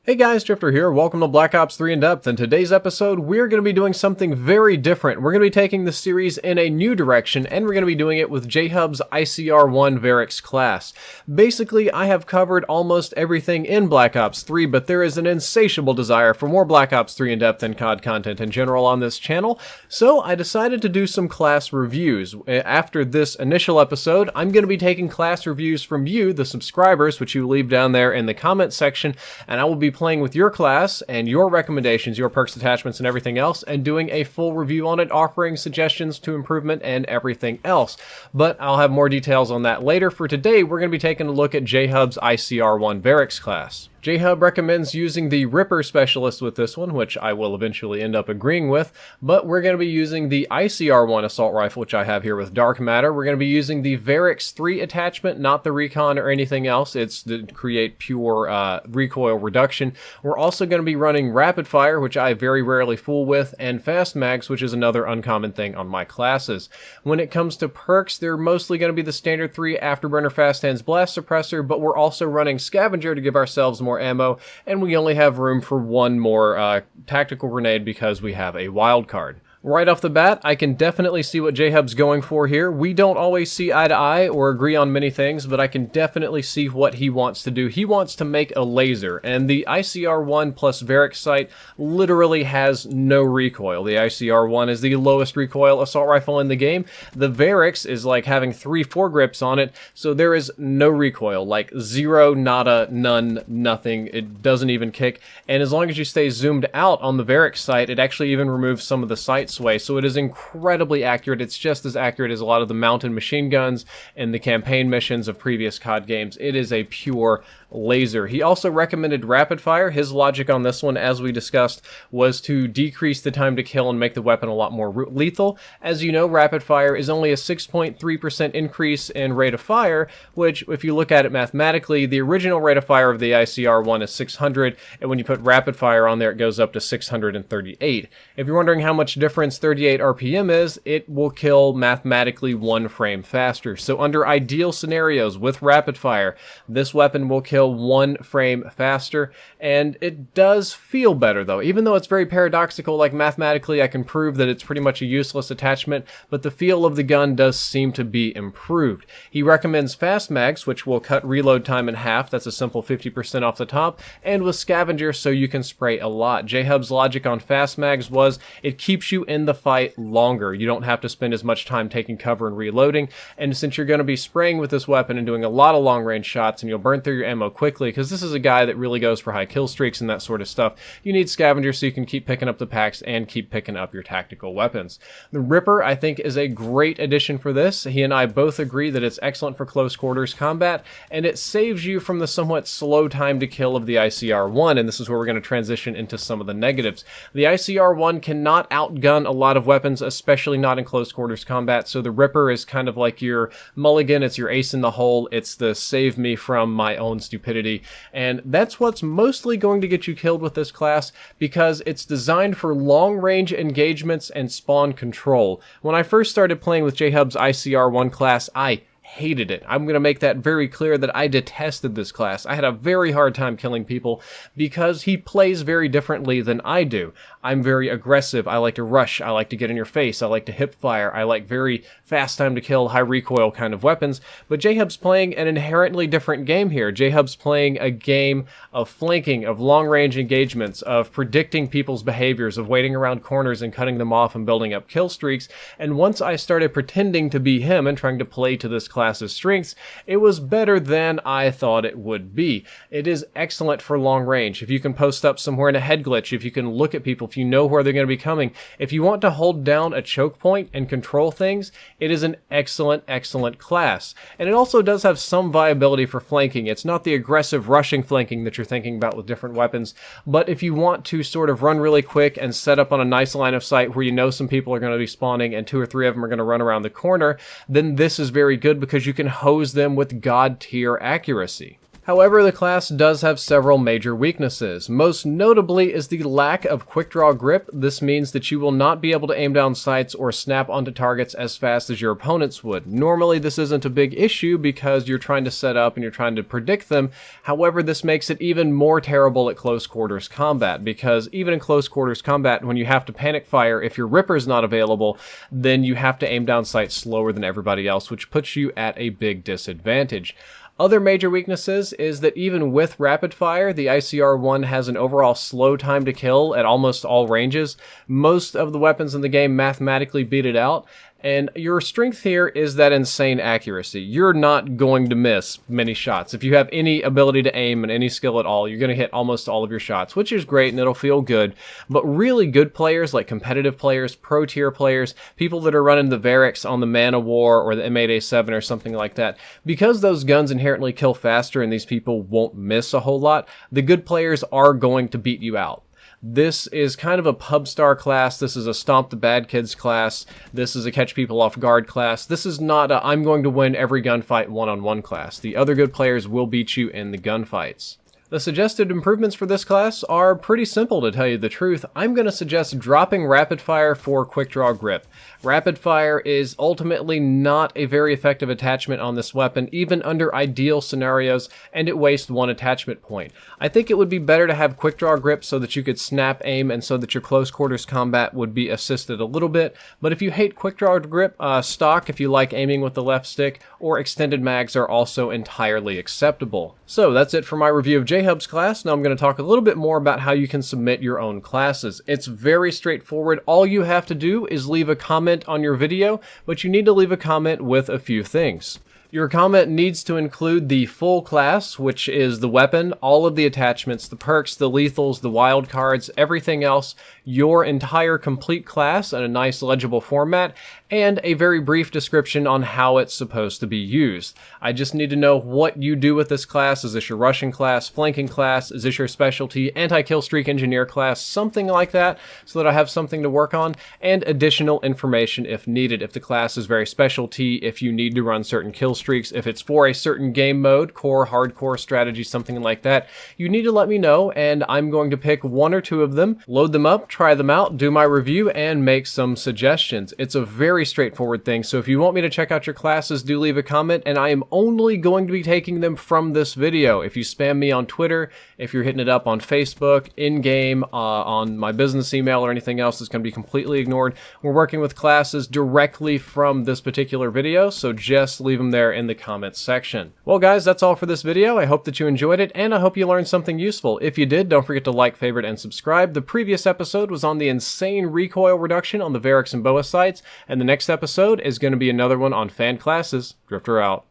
Hey guys, Drifter here. Welcome to Black Ops 3 In Depth. In today's episode, we're going to be doing something very different. We're going to be taking the series in a new direction, and we're going to be doing it with JHub's ICR-1 Varix class. Basically, I have covered almost everything in Black Ops 3, but there is an insatiable desire for more Black Ops 3 In Depth and COD content in general on this channel, so I decided to do some class reviews. After this initial episode, I'm going to be taking class reviews from you, the subscribers, which you leave down there in the comment section, and I will be playing with your class and your recommendations, your perks, attachments, and everything else, and doing a full review on it, offering suggestions to improvement and everything else. But I'll have more details on that later. For today, we're going to be taking a look at JHub's ICR-1 Varix class. JHub recommends using the Ripper specialist with this one, which I will eventually end up agreeing with, but we're going to be using the ICR-1 assault rifle, which I have here with Dark Matter. We're going to be using the Varix 3 attachment, not the Recon or anything else. It's to create pure recoil reduction. We're also going to be running Rapid Fire, which I very rarely fool with, and Fast Mags, which is another uncommon thing on my classes. When it comes to perks, they're mostly going to be the standard 3 Afterburner Fast Hands Blast Suppressor, but we're also running Scavenger to give ourselves more ammo, and we only have room for one more tactical grenade because we have a wild card. Right off the bat, I can definitely see what JHub's going for here. We don't always see eye to eye or agree on many things, but I can definitely see what he wants to do. He wants to make a laser, and the ICR-1 plus Varix sight literally has no recoil. The ICR-1 is the lowest recoil assault rifle in the game. The Varix is like having 3 foregrips on it, so there is no recoil, like zero, nada, none, nothing. It doesn't even kick, and as long as you stay zoomed out on the Varix sight, it actually even removes some of the sight sway, so it is incredibly accurate. It's just as accurate as a lot of the mounted machine guns and the campaign missions of previous COD games. It is a pure laser. He also recommended Rapid Fire. His logic on this one, as we discussed, was to decrease the time to kill and make the weapon a lot more lethal. As you know, Rapid Fire is only a 6.3% increase in rate of fire, which, if you look at it mathematically, the original rate of fire of the ICR-1 is 600, and when you put Rapid Fire on there, it goes up to 638. If you're wondering how much difference 38 RPM is, it will kill mathematically 1 frame faster. So under ideal scenarios with Rapid Fire, this weapon will kill 1 frame faster, and it does feel better though. Even though it's very paradoxical, like mathematically I can prove that it's pretty much a useless attachment, but the feel of the gun does seem to be improved. He recommends Fast Mags, which will cut reload time in half. That's a simple 50% off the top, and with Scavenger, so you can spray a lot. JHub's logic on Fast Mags was it keeps you in the fight longer. You don't have to spend as much time taking cover and reloading, and since you're going to be spraying with this weapon and doing a lot of long range shots, and you'll burn through your ammo quickly, because this is a guy that really goes for high kill streaks and that sort of stuff, you need Scavenger so you can keep picking up the packs and keep picking up your tactical weapons. The Ripper, I think, is a great addition for this. He and I both agree that it's excellent for close quarters combat, and it saves you from the somewhat slow time to kill of the ICR-1, and this is where we're going to transition into some of the negatives. The ICR-1 cannot outgun a lot of weapons, especially not in close quarters combat, so the Ripper is kind of like your mulligan, it's your ace in the hole, it's the save me from my own stupidity, and that's what's mostly going to get you killed with this class, because it's designed for long range engagements and spawn control. When I first started playing with JHub's ICR-1 class, I hated it. I'm going to make that very clear that I detested this class. I had a very hard time killing people because he plays very differently than I do. I'm very aggressive. I like to rush. I like to get in your face. I like to hip fire. I like very fast time to kill, high recoil kind of weapons. But JHub's playing an inherently different game here. JHub's playing a game of flanking, of long range engagements, of predicting people's behaviors, of waiting around corners and cutting them off and building up kill streaks. And once I started pretending to be him and trying to play to this class's strengths, it was better than I thought it would be. It is excellent for long range. If you can post up somewhere in a head glitch, if you can look at people, if you know where they're going to be coming, if you want to hold down a choke point and control things, it is an excellent, excellent class. And it also does have some viability for flanking. It's not the aggressive rushing flanking that you're thinking about with different weapons, but if you want to sort of run really quick and set up on a nice line of sight where you know some people are going to be spawning and 2 or 3 of them are going to run around the corner, then this is very good because you can hose them with god tier accuracy. However, the class does have several major weaknesses. Most notably is the lack of quick draw grip. This means that you will not be able to aim down sights or snap onto targets as fast as your opponents would. Normally this isn't a big issue because you're trying to set up and you're trying to predict them. However, this makes it even more terrible at close quarters combat, because even in close quarters combat, when you have to panic fire, if your Ripper's not available, then you have to aim down sights slower than everybody else, which puts you at a big disadvantage. Other major weaknesses is that even with rapid fire, the ICR-1 has an overall slow time to kill at almost all ranges. Most of the weapons in the game mathematically beat it out, and your strength here is that insane accuracy. You're not going to miss many shots. If you have any ability to aim and any skill at all, you're going to hit almost all of your shots, which is great and it'll feel good. But really good players, like competitive players, pro tier players, people that are running the Varix on the Man of War or the M8A7 or something like that, because those guns inherently kill faster and these people won't miss a whole lot, the good players are going to beat you out. This is kind of a pub star class. This is a stomp the bad kids class. This is a catch people off guard class. This is not a I'm going to win every gunfight one-on-one class. The other good players will beat you in the gunfights. The suggested improvements for this class are pretty simple, to tell you the truth. I'm going to suggest dropping rapid fire for quick draw grip. Rapid fire is ultimately not a very effective attachment on this weapon, even under ideal scenarios, and it wastes one attachment point. I think it would be better to have quick draw grip so that you could snap aim and so that your close quarters combat would be assisted a little bit. But if you hate quick draw grip, stock if you like aiming with the left stick, or extended mags are also entirely acceptable. So that's it for my review of JHub's class. Now I'm going to talk a little bit more about how you can submit your own classes. It's very straightforward. All you have to do is leave a comment on your video, but you need to leave a comment with a few things. Your comment needs to include the full class, which is the weapon, all of the attachments, the perks, the lethals, the wild cards, everything else, your entire complete class in a nice legible format, and a very brief description on how it's supposed to be used. I just need to know what you do with this class. Is this your Russian class, flanking class? Is this your specialty, anti-kill streak engineer class? Something like that, so that I have something to work on, and additional information if needed. If the class is very specialty, if you need to run certain kill streaks, if it's for a certain game mode, core, hardcore, strategy, something like that, you need to let me know, and I'm going to pick one or two of them, load them up, try them out, do my review, and make some suggestions. It's a very straightforward thing, so if you want me to check out your classes, do leave a comment, and I am only going to be taking them from this video. If you spam me on Twitter, if you're hitting it up on Facebook, in-game, on my business email or anything else, it's going to be completely ignored. We're working with classes directly from this particular video, so just leave them there in the comments section. Well guys, that's all for this video. I hope that you enjoyed it, and I hope you learned something useful. If you did, don't forget to like, favorite, and subscribe. The previous episode was on the insane recoil reduction on the Varix and Boa sights, and the next episode is going to be another one on fan classes. Drifter out.